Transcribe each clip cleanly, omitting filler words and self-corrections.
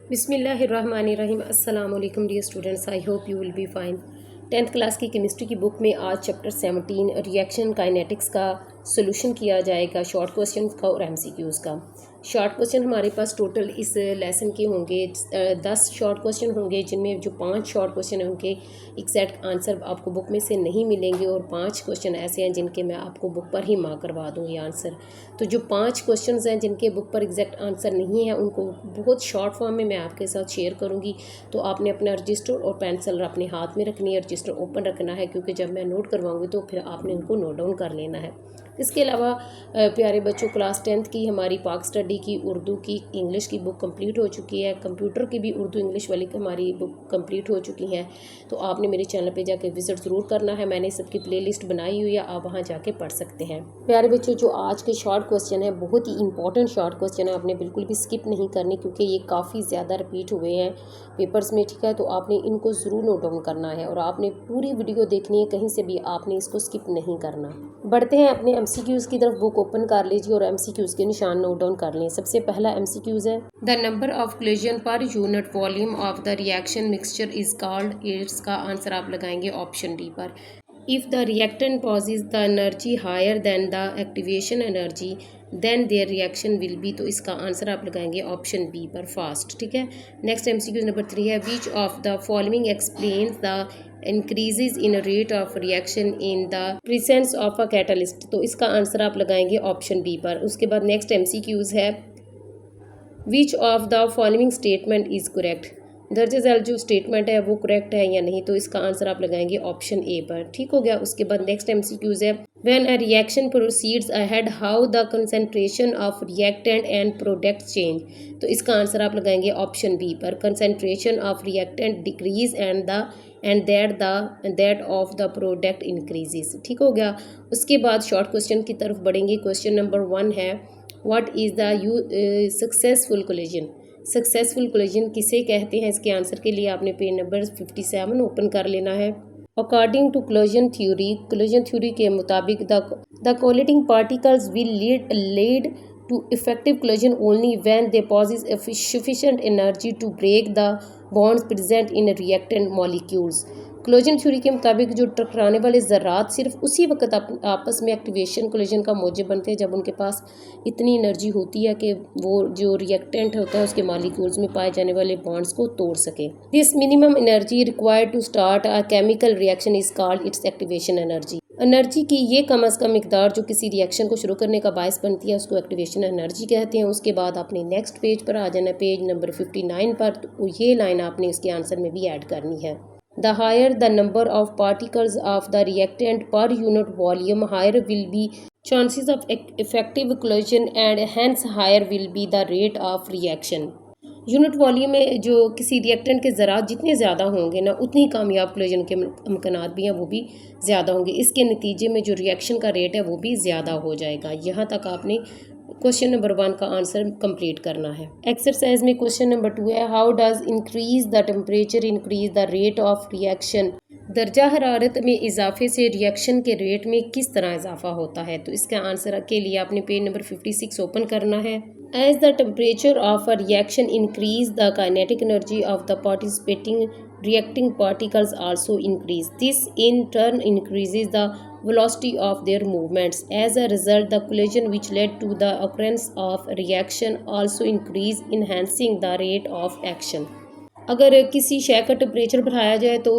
बिस्मिल्लाहिर्रहमानिर्रहीम। अस्सलाम वालेकुम dear students, I hope you will be fine. 10th class की केमिस्ट्री की बुक में आज चैप्टर 17 रिएक्शन काइनेटिक्स का सोल्यूशन किया जाएगा, शॉर्ट क्वेश्चन का और एमसीक्यूज़ का। शॉर्ट क्वेश्चन हमारे पास टोटल इस लेसन के होंगे 10 शॉर्ट क्वेश्चन होंगे, जिनमें जो 5 शॉर्ट क्वेश्चन हैं उनके एग्जैक्ट आंसर आपको बुक में से नहीं मिलेंगे और 5 क्वेश्चन ऐसे हैं जिनके मैं आपको बुक पर ही मार्क करवा दूँगी आंसर। तो जो 5 क्वेश्चन हैं जिनके बुक पर एग्जैक्ट आंसर नहीं है उनको बहुत शॉर्ट फॉर्म में मैं आपके साथ शेयर करूँगी। तो आपने अपना रजिस्टर और पेंसिल अपने हाथ में रखनी है, रजिस्टर ओपन रखना है, क्योंकि जब मैं नोट करवाऊँगी तो फिर आपने उनको नोट डाउन कर लेना है। इसके अलावा प्यारे बच्चों, क्लास 10th की हमारी पाक स्टडी की, उर्दू की, इंग्लिश की बुक कंप्लीट हो चुकी है। कंप्यूटर की भी उर्दू इंग्लिश वाली हमारी बुक कंप्लीट हो चुकी है। तो आपने मेरे चैनल पे जाके विजिट ज़रूर करना है, मैंने सबकी प्लेलिस्ट बनाई हुई है, आप वहाँ जाके पढ़ सकते हैं। प्यारे बच्चों, जो आज के शॉर्ट क्वेश्चन है बहुत ही इंपॉर्टेंट शॉर्ट क्वेश्चन है, आपने बिल्कुल भी स्किप नहीं करनी, क्योंकि ये काफ़ी ज़्यादा रिपीट हुए हैं पेपर्स में, ठीक है। तो आपने इनको ज़रूर नोट डाउन करना है और आपने पूरी वीडियो देखनी है, कहीं से भी आपने इसको स्किप नहीं करना। बढ़ते हैं अपने एमसीक्यूज़ की तरफ। बुक ओपन कर लीजिए और एमसीक्यूज़ के निशान नोट डाउन कर लें। सबसे पहला एमसीक्यूज़ है, the number of collision per unit volume of the reaction mixture is called. इसका आंसर आप लगाएंगे ऑप्शन डी पर। If the reactant possesses the energy higher than the activation energy then there reaction will be. तो इसका answer आप लगाएंगे option B पर, fast, ठीक है। नेक्स्ट एमसीक्यू नंबर 3 है, which of the following explains the increases in rate of reaction in the presence of a catalyst. तो इसका आंसर आप लगाएंगे ऑप्शन बी पर। उसके बाद नेक्स्ट एमसीक्यूज है, which of the following statement is correct. दर्ज झैल जो स्टेटमेंट है वो करेक्ट है या नहीं, तो इसका आंसर आप लगाएंगे ऑप्शन ए पर, ठीक हो गया। उसके बाद नेक्स्ट एमसीक्यूज है, when a reaction proceeds ahead how the concentration of reactant and product change. तो इसका आंसर आप लगाएंगे ऑप्शन बी पर, concentration of reactant decrease and that of the product increases, ठीक हो गया। उसके बाद शॉर्ट क्वेश्चन की तरफ बढ़ेंगे। क्वेश्चन नंबर 1 है, what is the successful collision. Successful collision किसे कहते हैं, इसके आंसर के लिए आपने पेज नंबर 57 ओपन कर लेना है। अकॉर्डिंग टू कोलिजन थ्योरी के मुताबिक the colliding particles will lead to effective collision only when they possess sufficient energy to break the bonds present in reactant molecules। Collision theory के मुताबिक जो टकराने वाले ज़रात सिर्फ उसी वक्त आपस में एक्टिवेशन कोलिजन का मौजब बनते हैं जब उनके पास इतनी एनर्जी होती है कि वो जो रिएक्टेंट होता है उसके मॉलिक्यूल्स में पाए जाने वाले बॉन्ड्स को तोड़ सके। This minimum energy required to start a chemical reaction is called its activation energy. Energy की ये कम अज़ कम मिकदार जो किसी रिएक्शन को शुरू करने का बायस बनती है उसको एक्टिवेशन एनर्जी कहते हैं। उसके बाद आपने नेक्स्ट पेज पर आ जाना, पेज नंबर 59 पर। तो ये लाइन आपने उसके आंसर में भी ऐड करनी है। The higher the number of particles of the reactant per unit volume higher will be chances of effective collision and hence higher will be the rate of reaction. Unit volume में जो किसी reactant के ज़रात जितने ज़्यादा होंगे ना, उतनी कामयाब कोलिजन के इम्कानात भी हैं वो भी ज़्यादा होंगे। इसके नतीजे में जो रिएक्शन का रेट है वो भी ज़्यादा हो जाएगा। यहाँ तक आपने क्वेश्चन नंबर 1 का आंसर कंप्लीट करना है। एक्सरसाइज में क्वेश्चन नंबर 2 है, how does increase the temperature increase the rate of reaction. दर्जा हरारत में इजाफे से रिएक्शन के रेट में किस तरह इजाफा होता है। तो इसका आंसर के लिए आपने पेज नंबर 56 ओपन करना है। As the temperature of a reaction increase the kinetic energy of the participating reacting particles also increase. This in turn increases the velocity of their movements. As a result, the collision which led to the occurrence of reaction also increase, enhancing the rate of action. अगर किसी शय का temperature बढ़ाया जाए तो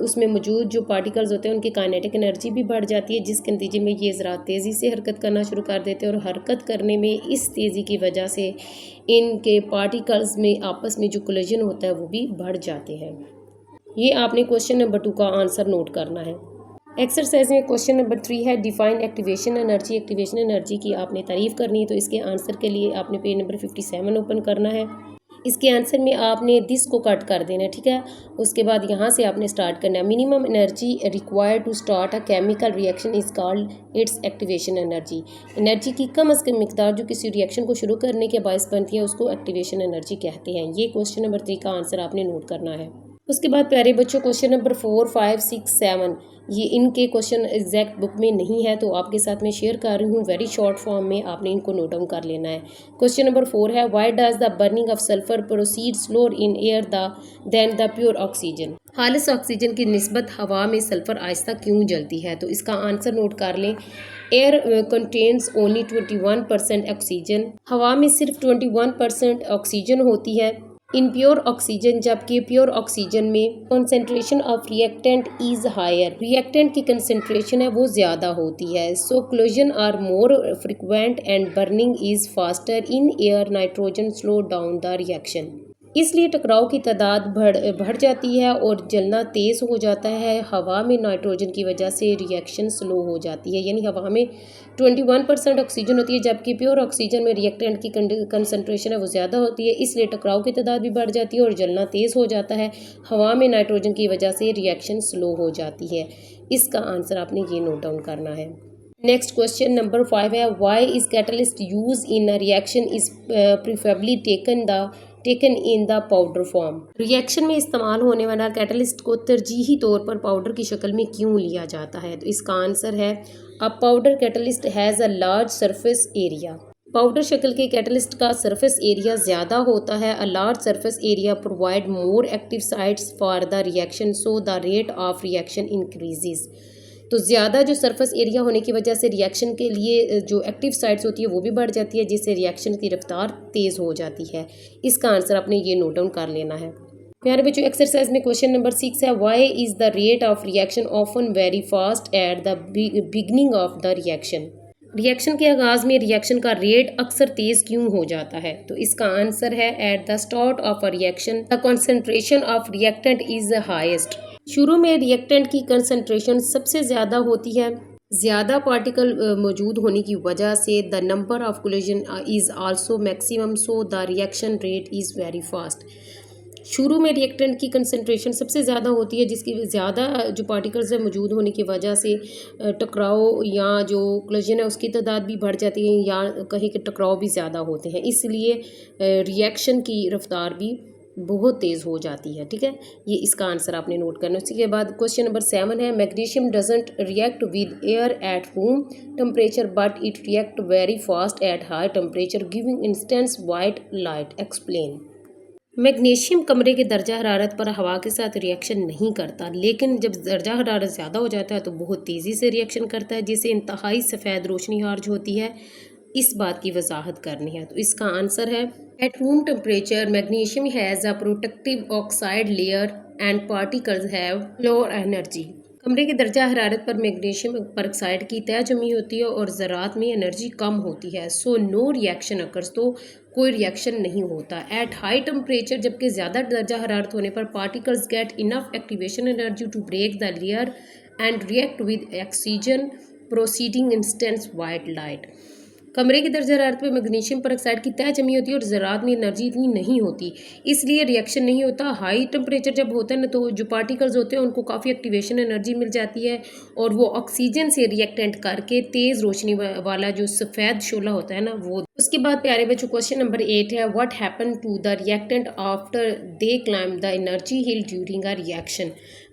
उसमें मौजूद जो पार्टिकल्स होते हैं उनकी काइनेटिक एनर्जी भी बढ़ जाती है, जिसके नतीजे में ये ज़रा तेज़ी से हरकत करना शुरू कर देते हैं और हरकत करने में इस तेज़ी की वजह से इनके पार्टिकल्स में आपस में जो कोलिजन होता है वो भी बढ़ जाते हैं। ये आपने क्वेश्चन नंबर 2 का आंसर नोट करना है। एक्सरसाइज में क्वेश्चन नंबर 3 है, define activation energy. Activation energy की आपने तारीफ़ करनी है, तो इसके आंसर के लिए आपने पेज नंबर 57 ओपन करना है। इसके आंसर में आपने दिस को कट कर देना है, ठीक है। उसके बाद यहाँ से आपने स्टार्ट करना है। Minimum energy required to start a chemical reaction is called its activation energy. Energy की कम अज़ कम मिकदार जो किसी रिएक्शन को शुरू करने के बायस बनती है उसको एक्टिवेशन एनर्जी कहते हैं। ये क्वेश्चन नंबर 3 का आंसर आपने नोट करना है। उसके बाद प्यारे बच्चों क्वेश्चन नंबर 4, 5, 6, 7 ये इनके क्वेश्चन एग्जैक्ट बुक में नहीं है तो आपके साथ में शेयर कर रही हूँ वेरी शॉर्ट फॉर्म में, आपने इनको नोट डाउन कर लेना है। क्वेश्चन नंबर 4 है why does the burning of sulphur proceed slower in air then the pure oxygen. खालिस ऑक्सीजन की निस्बत हवा में सल्फर आहिस्ता क्यों जलती है? तो इसका आंसर नोट कर लें। एयर कंटेन्स ओनली 21% ऑक्सीजन, हवा में सिर्फ 21% ऑक्सीजन होती है। इन प्योर ऑक्सीजन, जबकि प्योर ऑक्सीजन में concentration of reactant is higher, reactant की कंसंट्रेशन है वो ज़्यादा होती है। So collision are more frequent and burning is faster in air, nitrogen slow down the reaction. इसलिए टकराव की तादाद बढ़ जाती है और जलना तेज़ हो जाता है। हवा में नाइट्रोजन की वजह से रिएक्शन स्लो हो जाती है, यानी हवा में 21% ऑक्सीजन होती है जबकि प्योर ऑक्सीजन में रिएक्टेंट की कंसंट्रेशन है वो ज़्यादा होती है, इसलिए टकराव की तादाद भी बढ़ जाती है और जलना तेज़ हो जाता है। हवा में नाइट्रोजन की वजह से रिएक्शन स्लो हो जाती है। इसका आंसर आपने ये नोट डाउन करना है। नेक्स्ट क्वेश्चन नंबर 5 है why is catalyst use in a reaction is preferably taken in the powder form. Reaction में इस्तेमाल होने वाला कैटलिस्ट को तरजीही तौर पर पाउडर की शक्ल में क्यों लिया जाता है? तो इसका आंसर है a powder catalyst has a large surface area. Powder शक्ल के कैटलिस्ट का सरफेस एरिया ज़्यादा होता है। A large surface area provide more active sites for the reaction, so the rate of reaction increases. तो ज़्यादा जो सरफेस एरिया होने की वजह से रिएक्शन के लिए जो एक्टिव साइट्स होती है वो भी बढ़ जाती है, जिससे रिएक्शन की रफ्तार तेज़ हो जाती है। इसका आंसर आपने ये नोट डाउन कर लेना है। प्यारे बच्चों एक्सरसाइज में क्वेश्चन नंबर 6 है why is the rate of reaction often very fast at the beginning of the reaction. Reaction के आगाज़ में रिएक्शन का रेट अक्सर तेज़ क्यों हो जाता है? तो इसका आंसर है at the start of a reaction the concentration of reactant is highest. शुरू में रिएक्टेंट की कंसंट्रेशन सबसे ज़्यादा होती है। ज़्यादा पार्टिकल मौजूद होने की वजह से the number of collision is also maximum, so the reaction rate is very fast. शुरू में रिएक्टेंट की कंसंट्रेशन सबसे ज़्यादा होती है, जिसकी ज़्यादा जो पार्टिकल्स है मौजूद होने की वजह से टकराव या जो कोलिजन है उसकी तादाद भी बढ़ जाती है या कहीं के टकराव भी ज़्यादा होते हैं, इसलिए रिएक्शन की रफ्तार भी बहुत तेज़ हो जाती है। ठीक है, ये इसका आंसर आपने नोट करना है। उसी के बाद क्वेश्चन नंबर 7 है magnesium doesn't react with air at room temperature but it react very fast at high temperature giving instance white light, explain. Magnesium कमरे के दर्जा हरारत पर हवा के साथ रिएक्शन नहीं करता, लेकिन जब दर्जा हरारत ज़्यादा हो जाता है तो बहुत तेज़ी से रिएक्शन करता है, जिससे इंतहाई सफ़ेद रोशनी खारिज होती है। इस बात की वजाहत करनी है, तो इसका आंसर है at room temperature magnesium has a protective oxide layer and particles have lower energy. कमरे के दर्जा हरारत पर मैग्नीशियम परऑक्साइड की तय जमी होती है और ज़रात में एनर्जी कम होती है। सो नो रिएक्शन अकर्स, तो कोई रिएक्शन नहीं होता। एट हाई टेम्परेचर, जबकि ज़्यादा दर्जा हरारत होने पर particles get enough activation energy to break the layer and react with oxygen producing intense white light. कमरे की दर्जा हरारत पर मैग्नीशियम परऑक्साइड की तय जमी होती है और ज़रात में एनर्जी इतनी नहीं होती, इसलिए रिएक्शन नहीं होता। हाई टेम्परेचर जब होता है ना तो जो पार्टिकल्स होते हैं उनको काफ़ी एक्टिवेशन एनर्जी मिल जाती है और वो ऑक्सीजन से रिएक्टेंट करके तेज़ रोशनी वाला जो सफ़ेद शोला होता है ना वो। उसके बाद प्यारे बच्चों क्वेश्चन नंबर 8 है what happen to the reactant after they climb the energy hill during a reaction.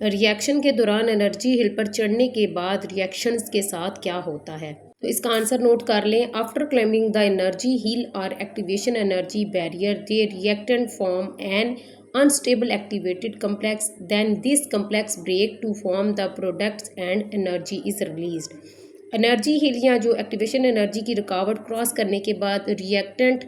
Reaction के दौरान एनर्जी हिल पर चढ़ने के बाद रिएक्शंस के साथ क्या होता है? तो इसका आंसर नोट कर लें। After climbing the energy hill और activation energy barrier the reactant form an unstable activated complex, then this complex break to form the products and energy is released। Energy hill या जो activation energy की रुकावट cross करने के बाद reactant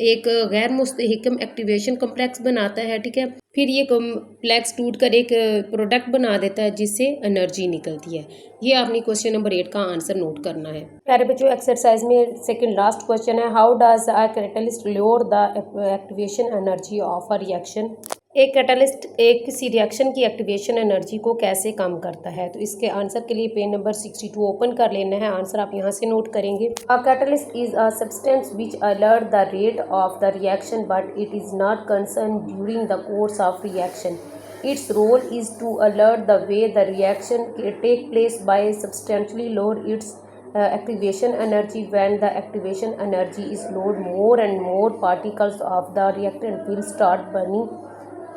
एक गैर मुस्तहकम एक्टिवेशन कम्प्लेक्स बनाता है। ठीक है, फिर ये कम्प्लेक्स टूट कर एक प्रोडक्ट बना देता है जिससे एनर्जी निकलती है। ये आपने क्वेश्चन नंबर 8 का आंसर नोट करना है। प्यारे बच्चों एक्सरसाइज में सेकंड लास्ट क्वेश्चन है how does a catalyst lower the activation energy of a reaction. एक कैटलिस्ट एक किसी रिएक्शन की एक्टिवेशन एनर्जी को कैसे कम करता है? तो इसके आंसर के लिए पेज नंबर 62 ओपन कर लेना है। आंसर आप यहाँ से नोट करेंगे। A catalyst is a substance which alert the rate of the reaction but it is not concern during the course of reaction. Its role is to alert the way the reaction take place by substantially lower its activation energy. When the activation energy is lowered, more and more particles of the reactant will start burning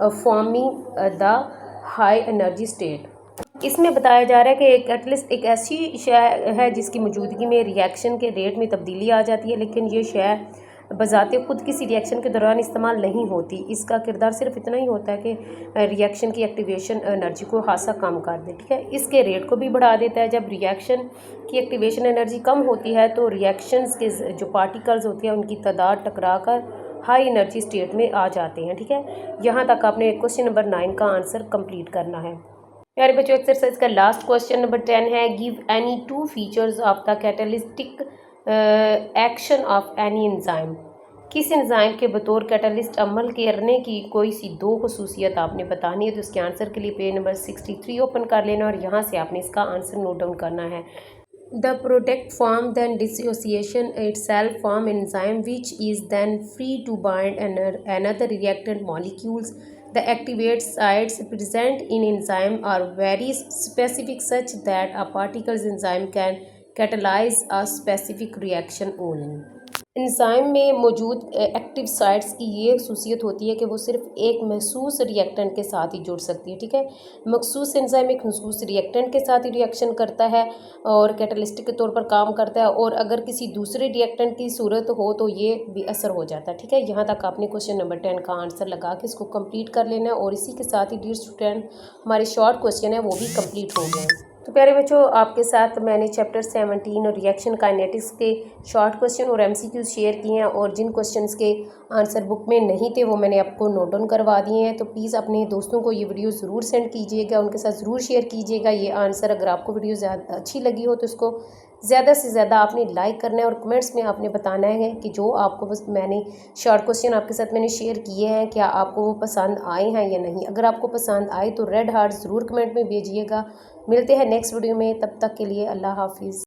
forming the high energy state. इसमें बताया जा रहा है कि एक catalyst एक ऐसी शय है जिसकी मौजूदगी में रिएक्शन के रेट में तब्दीली आ जाती है, लेकिन ये शय बजाते खुद किसी रिएक्शन के दौरान इस्तेमाल नहीं होती। इसका किरदार सिर्फ इतना ही होता है कि रिएक्शन की एक्टिवेशन एनर्जी को खासा कम कर दे, ठीक है। इसके रेट को भी बढ़ा देता है। जब रिएक्शन की एक्टिवेशन एनर्जी कम होती है तो रिएक्शंस के जो पार्टिकल्स होते हैं उनकी तादाद टकरा कर हाई एनर्जी स्टेट में आ जाते हैं, ठीक है। यहाँ तक आपने क्वेश्चन नंबर 9 का आंसर कंप्लीट करना है। प्यारे बच्चों, एक्सरसाइज का लास्ट क्वेश्चन नंबर 10 है, give any two features of the catalytic action of any enzyme. किस एंजाइम के बतौर कैटलिस्ट अमल करने की कोई सी दो खसूसियत आपने बतानी है। तो इसके आंसर के लिए पेज नंबर 63 ओपन कर लेना और यहाँ से आपने इसका आंसर नोट डाउन करना है। The product form then dissociation itself form enzyme which is then free to bind another reactant molecules. The activate sites present in enzyme are very specific such that a particle's enzyme can catalyze a specific reaction only. Enzyme में मौजूद active sites की ये खसूसियत होती है कि वो सिर्फ एक मखसूस रिएक्टेंट के साथ ही जुड़ सकती है, ठीक है। मखसूस एंजाइम एक मखसूस रिएक्टेंट के साथ ही रिएक्शन करता है और कैटलिस्टिक के तौर पर काम करता है, और अगर किसी दूसरे रिएक्टेंट की सूरत हो तो ये भी असर हो जाता है, ठीक है। यहाँ तक आपने क्वेश्चन नंबर 10 का आंसर लगा के इसको कंप्लीट कर लेना है, और इसी के साथ ही डियर स्टूडेंट हमारे शॉर्ट क्वेश्चन है वो भी कंप्लीट हो गए हैं। तो प्यारे बच्चों, आपके साथ मैंने चैप्टर 17 और रिएक्शन काइनेटिक्स के शॉर्ट क्वेश्चन और एमसीक्यूज शेयर किए हैं, और जिन क्वेश्चंस के आंसर बुक में नहीं थे वो मैंने आपको नोट डाउन करवा दिए हैं। तो प्लीज़ अपने दोस्तों को ये वीडियो ज़रूर सेंड कीजिएगा, उनके साथ ज़रूर शेयर कीजिएगा ये आंसर। अगर आपको वीडियो ज़्यादा अच्छी लगी हो तो इसको ज़्यादा से ज़्यादा आपने लाइक करना है, और कमेंट्स में आपने बताना है कि जो आपको बस मैंने शॉर्ट क्वेश्चन आपके साथ मैंने शेयर किए हैं क्या आपको वो पसंद आए हैं या नहीं। अगर आपको पसंद आए तो रेड हार्ट ज़रूर कमेंट में भेजिएगा। मिलते हैं नेक्स्ट वीडियो में, तब तक के लिए अल्लाह हाफिज़।